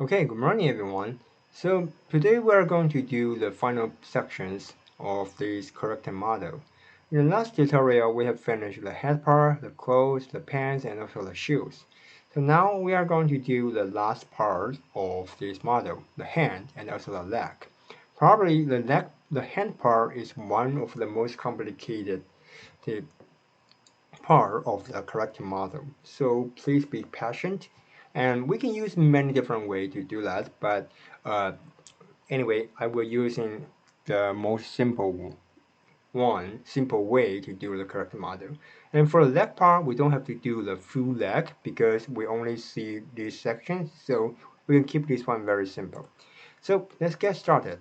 Okay, good morning everyone. So today we are going to do the final sections of this character model. In the last tutorial, we have finished the head part, the clothes, the pants, and also the shoes. So now we are going to do the last part of this model, the hand and also the leg. Probably the hand part is one of the most complicated the part of the character model. So please be patient, and we can use many different ways to do that. But uh, anyway, I will using the most simple way to do the character model. And for the leg part, we don't have to do the full leg because we only see this section. So we can keep this one very simple. So let's get started.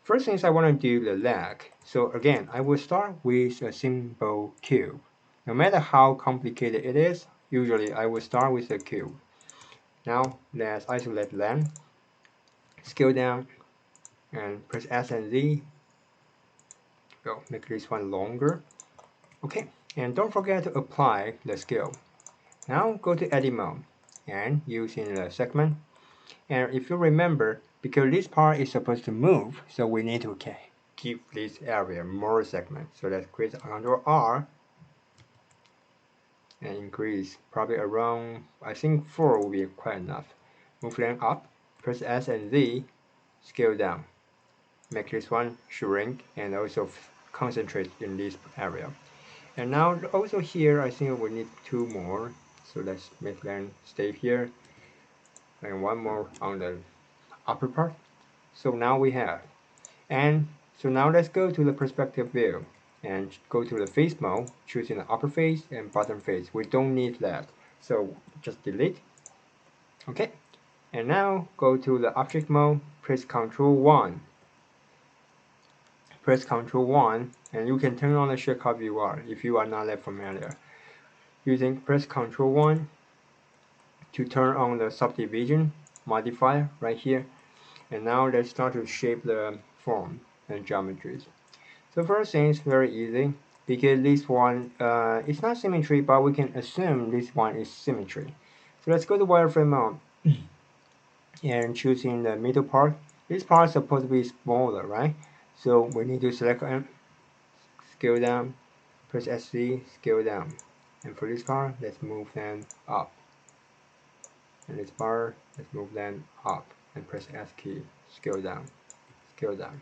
First things I want to do the leg. So again, I will start with a simple cube. No matter how complicated it is, usually I will start with a cube. Now let's isolate length, scale down, and press S and Z. Go make this one longer. Okay, and don't forget to apply the scale. Now go to edit mode and using the segment. And if you remember, because this part is supposed to move, so we need to give this area more segments. So let's create Ctrl R and increase probably around, I think 4 will be quite enough. Move them up, press S and Z, scale down. Make this one shrink and also concentrate in this area. And now also here, I think we need 2 more. So let's make them stay here. And 1 more on the upper part. So now we have. And so now let's go to the perspective view and go to the face mode, choosing the upper face and bottom face. We don't need that. So just delete. Okay. And now go to the object mode, press Ctrl 1. Press Ctrl 1 and you can turn on the shortcut viewer if you are not that familiar. Press Ctrl 1 to turn on the subdivision modifier right here. And now let's start to shape the form and geometries. So first thing is very easy because this one it's not symmetry, but we can assume this one is symmetry. So let's go to wireframe mode and choosing the middle part. This part is supposed to be smaller, right? So we need to select scale down, press SC, scale down. And for this part, let's move them up. And this part, let's move them up and press S key, scale down, scale down.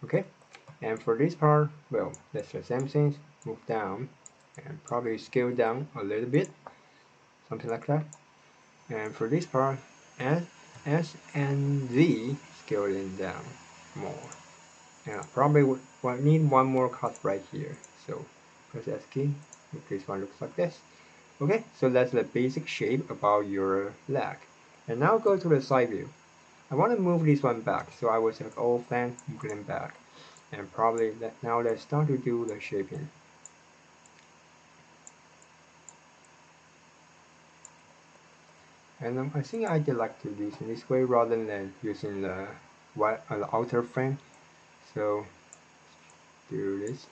Okay, and for this part, well, that's the same thing, move down and probably scale down a little bit, something like that. And for this part, S and Z, scaling down more. And probably will need one more cut right here. So press S key, make this one looks like this. Okay, so that's the basic shape about your leg. And now go to the side view. I want to move this one back, so I will select all fan, move them back. And probably now let's start to do the shaping. And I think I did like to use in this way rather than using the outer frame. So do this.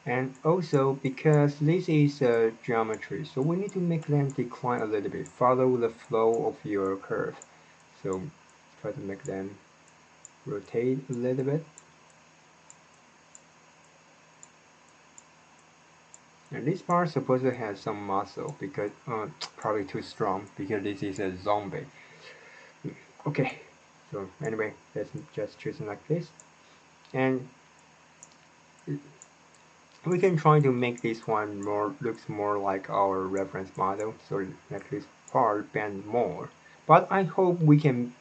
And also because this is a geometry, so we need to make them decline a little bit, follow the flow of your curve. So try to make them rotate a little bit. And this part is supposed to have some muscle because probably too strong because this is a zombie. Okay, so anyway, let's just choose like this. And we can try to make this one looks more like our reference model, so make this part bend more. But I hope we can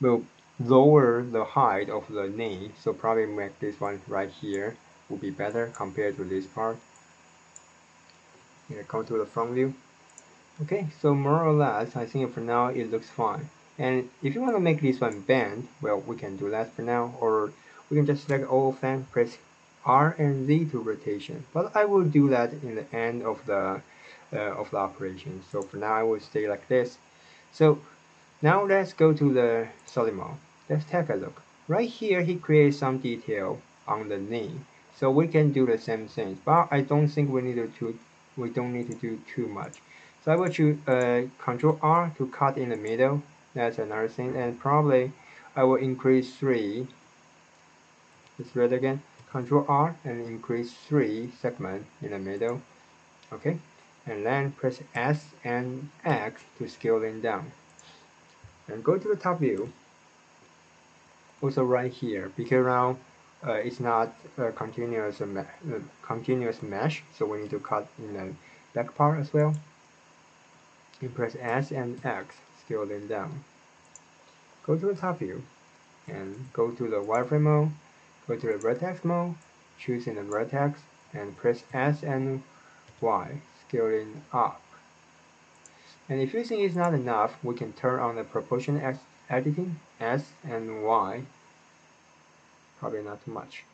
will lower the height of the knee, so probably make this one right here will be better compared to this part. And come to the front view. Okay, so more or less, I think for now it looks fine. And if you want to make this one bend, well, we can do that for now, or we can just select all of them, press R and Z to rotation. But I will do that in the end of the operation. So for now, I will stay like this. So now let's go to the solid mode. Let's take a look. Right here, he creates some detail on the knee. So we can do the same thing, but I don't think we don't need to do too much. So I will choose Control R to cut in the middle. That's another thing, and probably I will increase 3. Let's read again. Control R and increase 3 segments in the middle. Okay, and then press S and X to scale it down. And go to the top view. Also right here, because now it's not a continuous mesh, so we need to cut in the back part as well. You press S and X, scale them down. Go to the top view and go to the wireframe mode, go to the vertex mode, choosing the vertex, and press S and Y, scaling up. And if you think it's not enough, we can turn on the proportion editing, S and Y, probably not too much.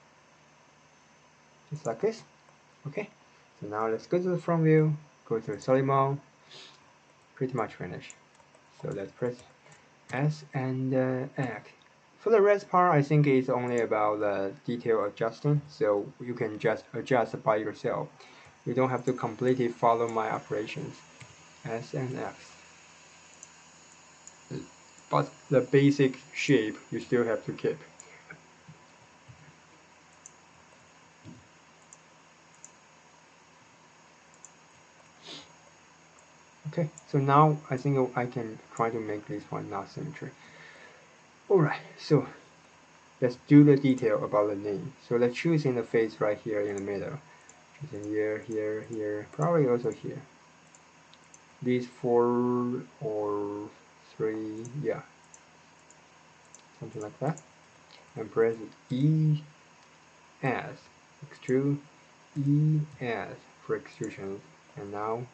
Just like this. Okay, so now let's go to the front view, go to the solid mode, pretty much finished. So let's press S and X. For the rest part, I think it's only about the detail adjusting, so you can just adjust by yourself. You don't have to completely follow my operations. S and X. But the basic shape you still have to keep. Okay, so now I think I can try to make this one not symmetry. Alright, so let's do the detail about the name. So let's choose in the face right here in the middle. Choosing here, here, here, probably also here. These 4 or 3, yeah, something like that. And press E as extrude, E as for extrusion. And now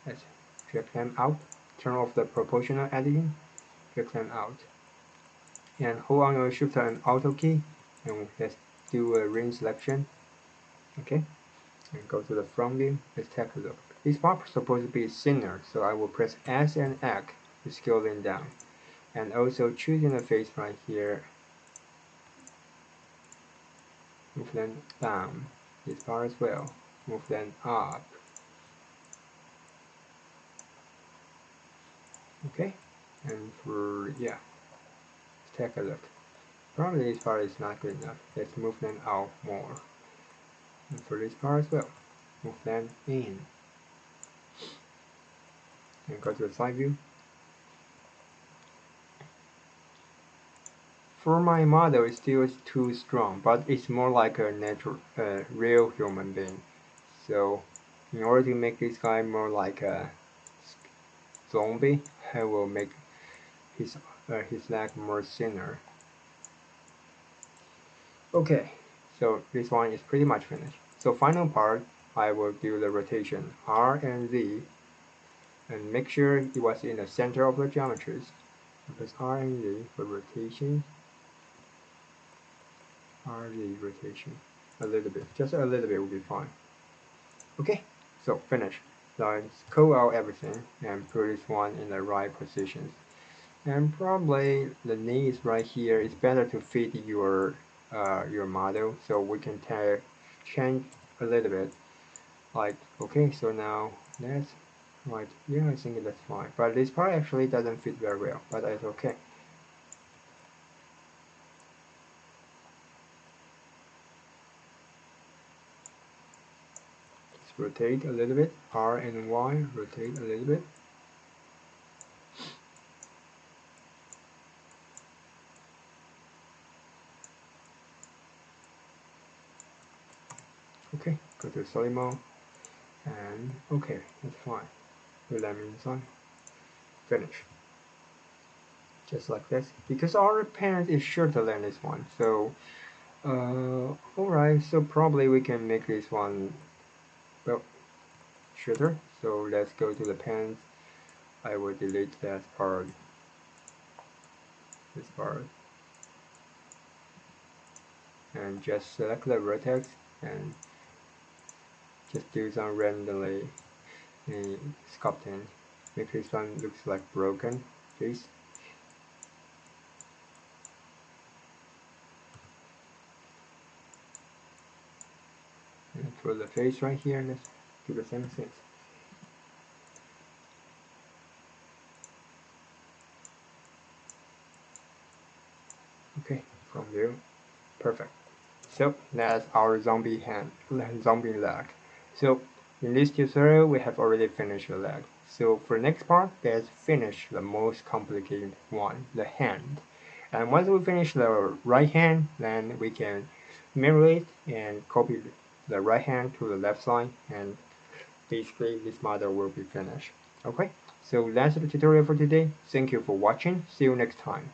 let's drag them out. Turn off the proportional editing. Drag them out. And hold on your Shift and Auto key. And let's do a ring selection. Okay. And go to the front view. Let's take a look. This part is supposed to be thinner, so I will press S and X to scale them down. And also choosing the face right here, move them down. This part as well, move them up. Okay, and for yeah, let's take a look. Probably this part is not good enough. Let's move them out more. And for this part as well, move them in. And go to the side view. For my model, it's still too strong, but it's more like a natural, real human being. So, in order to make this guy more like a zombie, I will make his leg more thinner. Okay, so this one is pretty much finished. So final part, I will do the rotation R and Z, and make sure it was in the center of the geometries. Press R and Z for rotation. R Z rotation, a little bit, just a little bit will be fine. Okay, so finish. Let's call out everything and put this one in the right positions. And probably the knees right here is better to fit your model, so we can change a little bit. Like, okay, so now that's right. Yeah, I think that's fine. But this part actually doesn't fit very well, but it's okay. Let's rotate a little bit. R and Y, rotate a little bit. Okay, go to solid mode, and okay, that's fine. Put them inside. Finish. Just like this. Because our parent is shorter than this one, so alright, so probably we can make this one, well, shorter. So let's go to the pants. I will delete that part, this part, and just select the vertex and just do some randomly sculpting. Make this one looks like broken face. And for the face right here, let's do the same thing. from view. Perfect. So that's our zombie leg. So in this tutorial, we have already finished the leg. So for the next part, let's finish the most complicated one, the hand. And once we finish the right hand, then we can mirror it and copy the right hand to the left side, and basically this model will be finished. Okay, so that's the tutorial for today. Thank you for watching. See you next time.